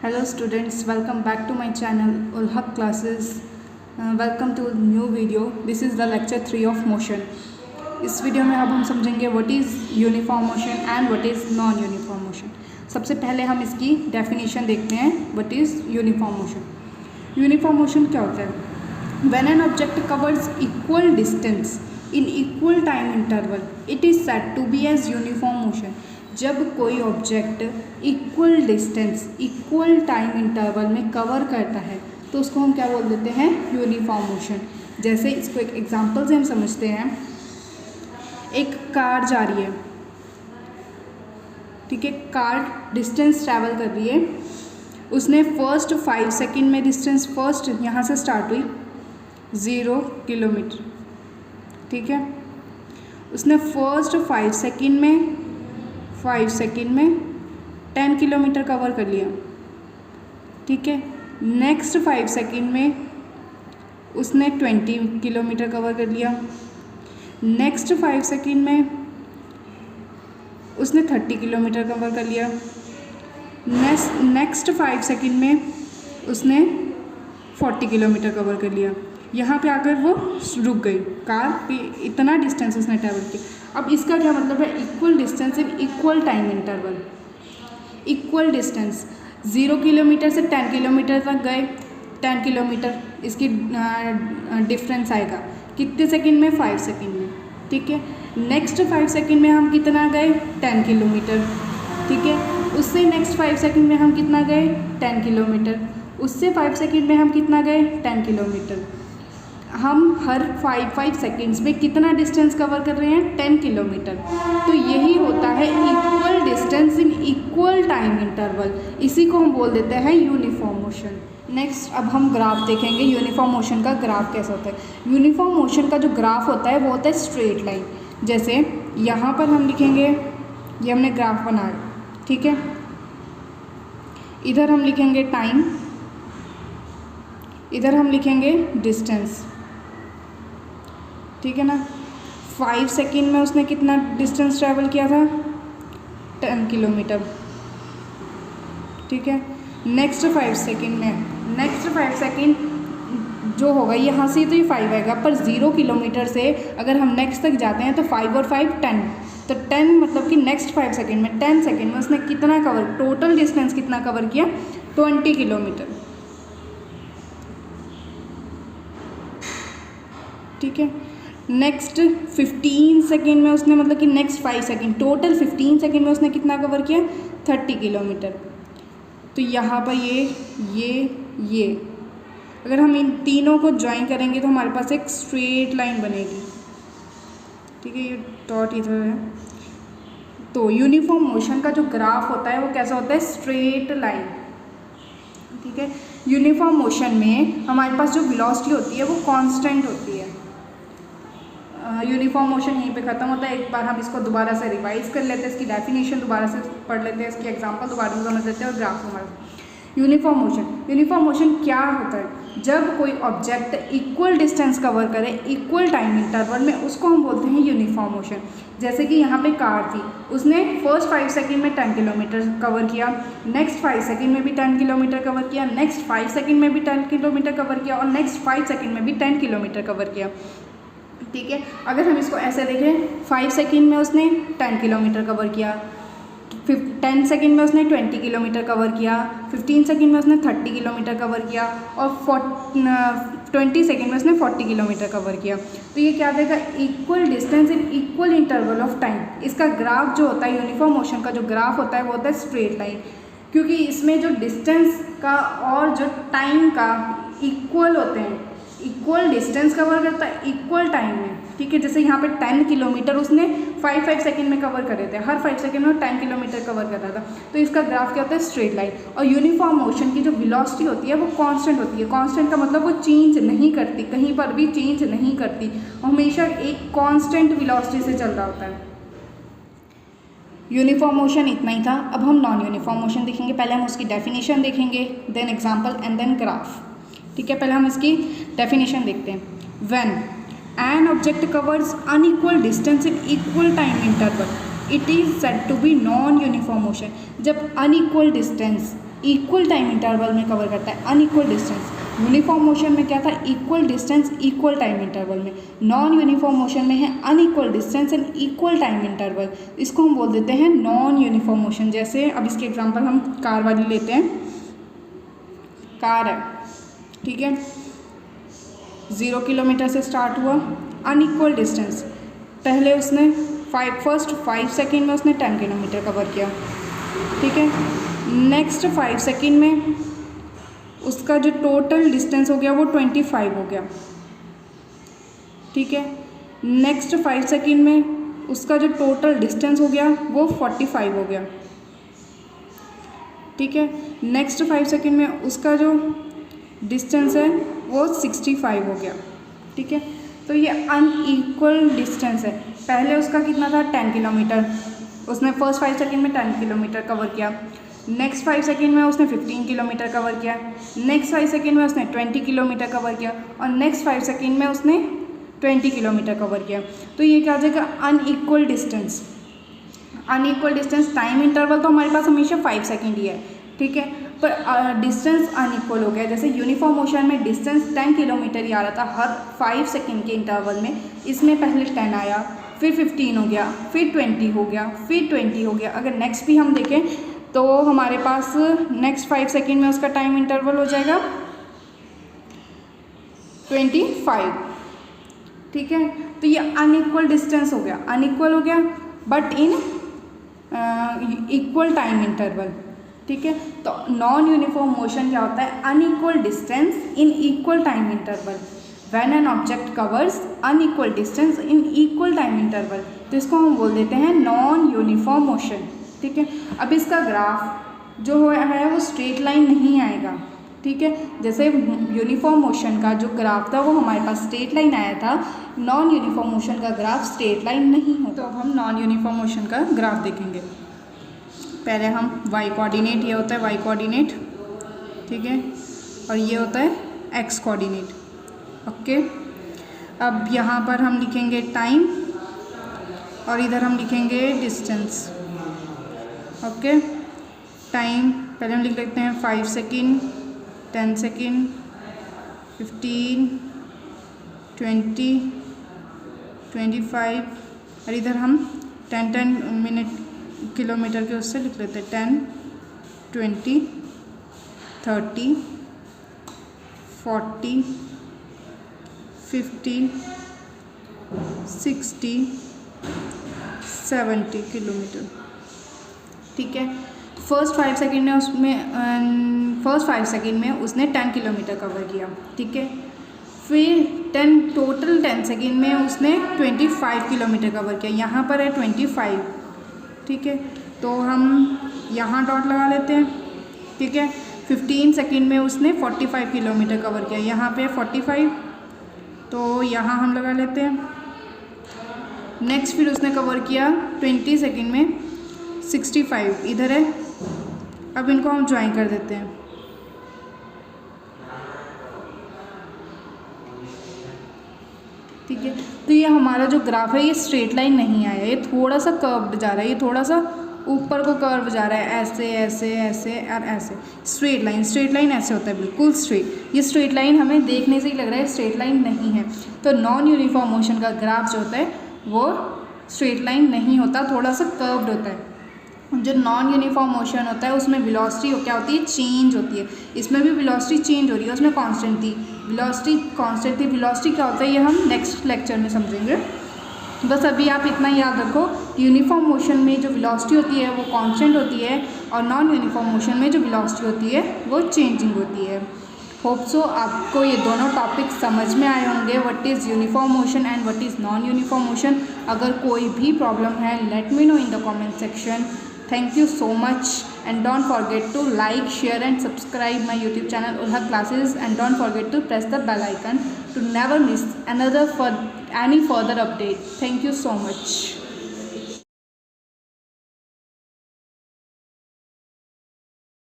Hello students, welcome back to my channel Ulhaq Classes. Welcome to new video. This is the lecture 3 of motion. इस video में अब हम समझेंगे what is uniform motion and what is non uniform motion. सबसे पहले हम इसकी definition देखते हैं what is uniform motion. Uniform motion क्या होता है? When an object covers equal distance in equal time interval it is said to be as uniform motion. जब कोई object equal distance equal time interval में cover करता है तो उसको हम क्या बोल देते हैं? Uniform motion. जैसे इसको एक एग्जांपल से हम समझते हैं। एक कार जा रही है, ठीक है, कार डिस्टेंस ट्रैवल कर रही है। उसने फर्स्ट 5 सेकेंड में डिस्टेंस फर्स्ट यहाँ से स्टार्ट हुई 0 किलोमीटर, ठीक है। उसने फर्स्ट 5 सेकेंड में 10 किलोमीटर कवर कर लिया, ठीक है। नेक्स्ट 5 सेकेंड में उसने 20 किलोमीटर कवर कर लिया। नेक्स्ट 5 सेकेंड में उसने 30 किलोमीटर कवर कर लिया। नेक्स्ट 5 सेकेंड में उसने 40 किलोमीटर कवर कर लिया। यहाँ पे आकर वो रुक गई, कार पे इतना डिस्टेंस उसने ट्रैवल किया। अब इसका क्या मतलब है? Equal distance in equal time interval. Equal distance 0 kilometre से 10 किलोमीटर तक गए, 10 किलोमीटर इसकी डिफरेंस आएगा कितने सेकंड में? 5 सेकंड में, ठीक है। नेक्स्ट 5 सेकंड में हम कितना गए? 10 किलोमीटर, ठीक है। उससे नेक्स्ट 5 सेकंड में हम कितना गए? 10 किलोमीटर। उससे 5 सेकंड में हम कितना गए? 10 किलोमीटर। हम हर 5 सेकंड्स में कितना डिस्टेंस कवर कर रहे हैं? 10 किलोमीटर। तो यही होता है equal distance in equal time interval. इसी को हम बोल देते हैं यूनिफॉर्म मोशन। नेक्स्ट अब हम ग्राफ देखेंगे। यूनिफॉर्म मोशन का ग्राफ कैसा होता है? यूनिफॉर्म मोशन का जो ग्राफ होता है वो होता है स्ट्रेट लाइन। जैसे यहाँ पर हम लिखेंगे, ये हमने ग्राफ बनाया, ठीक है। इधर हम लिखेंगे टाइम, इधर हम लिखेंगे डिस्टेंस, ठीक है ना। 5 सेकेंड में उसने कितना डिस्टेंस ट्रैवल किया था? 10 किलोमीटर, ठीक है। नेक्स्ट 5 सेकेंड जो होगा यहाँ से तो ये 5 आएगा, पर 0 किलोमीटर से अगर हम नेक्स्ट तक जाते हैं तो 5 और 5 10, तो 10 मतलब कि नेक्स्ट 5 सेकेंड में 10 सेकेंड में उसने कितना कवर, टोटल डिस्टेंस कितना कवर किया? 20 किलोमीटर, ठीक है। नेक्स्ट 15 सेकेंड में उसने मतलब कि नेक्स्ट 5 सेकेंड, टोटल 15 सेकेंड में उसने कितना कवर किया? 30 किलोमीटर। तो यहाँ पर ये अगर हम इन तीनों को ज्वाइन करेंगे तो हमारे पास एक स्ट्रेट लाइन बनेगी, ठीक है। ये डॉट इधर है। तो यूनिफॉर्म मोशन का जो ग्राफ होता है वो कैसा होता है? स्ट्रेट लाइन, ठीक है। यूनिफॉर्म मोशन में हमारे पास जो वेलोसिटी होती है वो कांस्टेंट होती है। यूनिफॉर्म मोशन यहीं पे ख़त्म होता है। एक बार हम इसको दोबारा से रिवाइज कर लेते हैं, इसकी डेफिनेशन दोबारा से पढ़ लेते हैं, इसकी एग्जांपल दोबारा से समझ लेते हैं और ग्राफ हमारा। यूनिफॉर्म मोशन क्या होता है? जब कोई ऑब्जेक्ट इक्वल डिस्टेंस कवर करे इक्वल टाइम इंटरवल में, उसको हम बोलते हैं यूनिफॉर्म मोशन। जैसे कि यहाँ पे कार थी, उसने फर्स्ट 5 सेकेंड में 10 किलोमीटर कवर किया, नेक्स्ट 5 सेकेंड में भी 10 किलोमीटर कवर किया, नेक्स्ट 5 सेकेंड में भी 10 किलोमीटर कवर किया और नेक्स्ट 5 सेकेंड में भी 10 किलोमीटर कवर किया, ठीक है। अगर हम इसको ऐसे देखें, 5 सेकेंड में उसने 10 किलोमीटर कवर किया, 10 सेकेंड में उसने 20 किलोमीटर कवर किया, 15 सेकेंड में उसने 30 किलोमीटर कवर किया और 20 सेकेंड में उसने 40 किलोमीटर कवर किया। तो ये क्या देगा? Equal distance in equal interval of time. इसका ग्राफ जो होता है, यूनिफॉर्म मोशन का जो ग्राफ होता है वो होता है स्ट्रेट लाइन, क्योंकि इसमें जो डिस्टेंस का और जो टाइम का इक्वल होते हैं। इक्वल डिस्टेंस कवर करता है इक्वल टाइम में, ठीक है। जैसे यहाँ पे 10 किलोमीटर उसने 5 सेकेंड में कवर करे थे, हर 5 सेकेंड में 10 किलोमीटर कवर कर रहा था। तो इसका ग्राफ क्या होता है? Straight line. और यूनिफॉर्म मोशन की जो वेलोसिटी होती है वो कांस्टेंट होती है। कांस्टेंट का मतलब वो चेंज नहीं करती, कहीं पर भी चेंज नहीं करती, हमेशा एक कांस्टेंट वेलोसिटी से चल रहा होता है। यूनिफॉर्म मोशन इतना ही था। अब हम नॉन यूनिफॉर्म मोशन देखेंगे। पहले हम उसकी डेफिनेशन देखेंगे, then example and then graph, ठीक है। पहले हम इसकी डेफिनेशन देखते हैं। When an object covers unequal distance in equal time interval it is said to be non uniform motion. जब unequal distance equal time interval में कवर करता है, अनइक्वल डिस्टेंस। यूनिफॉर्म मोशन में क्या था, equal distance equal time interval में। Non uniform motion में है unequal distance and equal time interval, इसको हम बोल देते हैं नॉन यूनिफॉर्म मोशन। जैसे अब इसके एग्जांपल हम कार वाली लेते हैं। कार है, ठीक है, 0 किलोमीटर से स्टार्ट हुआ, अनइक्वल डिस्टेंस। पहले उसने फर्स्ट 5 सेकेंड में उसने 10 किलोमीटर कवर किया, ठीक है। नेक्स्ट 5 सेकेंड में उसका जो टोटल डिस्टेंस हो गया वो 25 हो गया, ठीक है। नेक्स्ट 5 सेकेंड में उसका जो टोटल डिस्टेंस हो गया वो 45 हो गया, ठीक है। नेक्स्ट 5 सेकेंड में उसका जो डिस्टेंस है वो 65 हो गया, ठीक है। तो ये अनइक्वल डिस्टेंस है। पहले उसका कितना था, 10 किलोमीटर, उसने फर्स्ट 5 सेकेंड में 10 किलोमीटर कवर किया। नेक्स्ट 5 सेकेंड में उसने 15 किलोमीटर कवर किया। नेक्स्ट 5 सेकेंड में उसने 20 किलोमीटर कवर किया और नेक्स्ट 5 सेकेंड में उसने 20 किलोमीटर कवर किया। तो ये क्या हो जाएगा, unequal distance. Unequal distance, time interval तो हमारे पास हमेशा 5 सेकेंड ही है, ठीक है, पर डिस्टेंस अनइक्वल हो गया। जैसे यूनिफॉर्म मोशन में डिस्टेंस 10 किलोमीटर ही आ रहा था हर 5 सेकेंड के इंटरवल में, इसमें पहले 10 आया, फिर 15 हो गया, फिर 20 हो गया, फिर 20 हो गया। अगर नेक्स्ट भी हम देखें तो हमारे पास नेक्स्ट 5 सेकेंड में उसका टाइम इंटरवल हो जाएगा 25, ठीक है। तो ये अनइक्वल डिस्टेंस हो गया, अनइक्वल हो गया but in equal time interval, ठीक है। तो नॉन यूनिफॉर्म मोशन क्या होता है, unequal distance in equal time interval when an object covers unequal distance in equal time interval. तो इसको हम बोल देते हैं नॉन यूनिफॉर्म मोशन, ठीक है। अब इसका ग्राफ जो है वो स्ट्रेट लाइन नहीं आएगा, ठीक है। जैसे यूनिफॉर्म मोशन का जो ग्राफ था वो हमारे पास स्ट्रेट लाइन आया था, नॉन यूनिफॉर्म मोशन का ग्राफ स्ट्रेट लाइन नहीं हो। तो अब हम नॉन यूनिफॉर्म मोशन का ग्राफ देखेंगे। पहले हम वाई कोऑर्डिनेट, ये होता है वाई कोऑर्डिनेट, ठीक है, और ये होता है एक्स कोऑर्डिनेट, ओके। अब यहाँ पर हम लिखेंगे टाइम और इधर हम लिखेंगे डिस्टेंस, ओके। टाइम पहले हम लिख लेते हैं 5 सेकेंड, 10 सेकेंड, 15, 20, 25 और इधर हम 10 मिनट किलोमीटर के उससे लिख लेते हैं 10, 20, 30, 40, 50, 60, 70 किलोमीटर, ठीक है। फर्स्ट 5 सेकेंड में उसने 10 किलोमीटर कवर किया, ठीक है। फिर टोटल 10 सेकेंड में उसने 25 किलोमीटर कवर किया। यहाँ पर है 25, ठीक है, तो हम यहाँ डॉट लगा लेते हैं, ठीक है। 15 सेकेंड में उसने 45 किलोमीटर कवर किया, यहाँ पे 45, तो यहाँ हम लगा लेते हैं। नेक्स्ट फिर उसने कवर किया 20 सेकेंड में 65, इधर है। अब इनको हम ज्वाइन कर देते हैं, ठीक है। तो ये हमारा जो ग्राफ है ये स्ट्रेट लाइन नहीं आया, ये थोड़ा सा कर्व्ड जा रहा है, ये थोड़ा सा ऊपर को कर्व जा रहा है, ऐसे ऐसे ऐसे और ऐसे। स्ट्रेट लाइन ऐसे होता है, बिल्कुल स्ट्रेट। ये स्ट्रेट लाइन हमें देखने से ही लग रहा है स्ट्रेट लाइन नहीं है। तो नॉन यूनिफॉर्म मोशन का ग्राफ जो होता है वो स्ट्रेट लाइन नहीं होता, थोड़ा सा कर्व्ड होता है। जो नॉन यूनिफॉर्म मोशन होता है उसमें वेलोसिटी क्या होती है, चेंज होती है। इसमें भी वेलोसिटी चेंज हो रही है, उसमें कांस्टेंट थी, वेलोसिटी कांस्टेंट थी। वेलोसिटी क्या होता है ये हम नेक्स्ट लेक्चर में समझेंगे। बस अभी आप इतना याद रखो, यूनिफॉर्म मोशन में जो वेलोसिटी होती है वो कांस्टेंट होती है और नॉन यूनिफॉर्म मोशन में जो वेलोसिटी होती है वो चेंजिंग होती है। होप सो आपको ये दोनों टॉपिक समझ में आए होंगे, what is uniform motion and what is non uniform motion. अगर कोई भी प्रॉब्लम है let me know in the comment section. Thank you so much and don't forget to like, share and subscribe my YouTube channel Ulha Classes, and don't forget to press the bell icon to never miss any further update. Thank you so much.